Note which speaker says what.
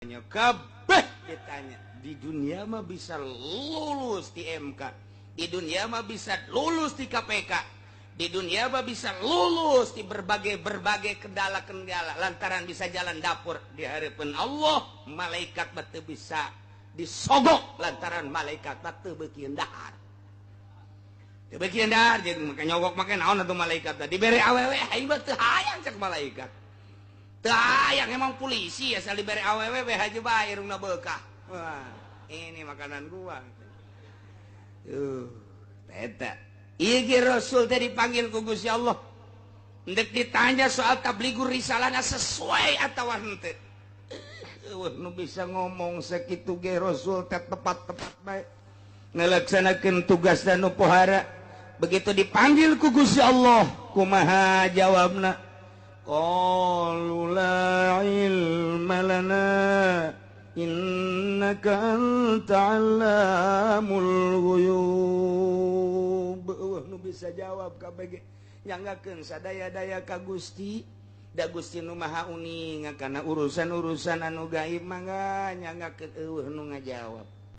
Speaker 1: kabeh ditanya di dunia mah bisa lulus di MK, di dunia mah bisa lulus di KPK, di dunia mah bisa lulus di berbagai kendala lantaran bisa jalan dapur di hadapan Allah. Malaikat batu bisa disogok lantaran malaikat batu beuki dahar. Teu beuki dahar jadi nyogok make naon atuh malaikat dibere awewe aing mah teu hayang cek malaikat. Teu hayang emang polisi asal dibere awewe we haji bae irungna beukah. Wah, ini makanan gua. Eta. Ieu ge Rasul teh dipanggil ku Gusti Allah. Ndek ditanya soal tabligur risalahna sesuai atawa henteu. Nu bisa ngomong sakitu ge Rasul teh tepat-tepat bae. Ngalaksanakeun tugas dan nu pohara. Begitu dipanggil ku Gusti Allah, kumaha jawabna? Qalu la ilma lana innaka anta 'allamul ghuyub. Nu bisa jawab kabeh ge nyanggakeun sadaya-daya ka Gusti. Da Gusti nu Maha Uning kana urusan-urusan anu gaib mangga nyanggakeun nu ngajawab.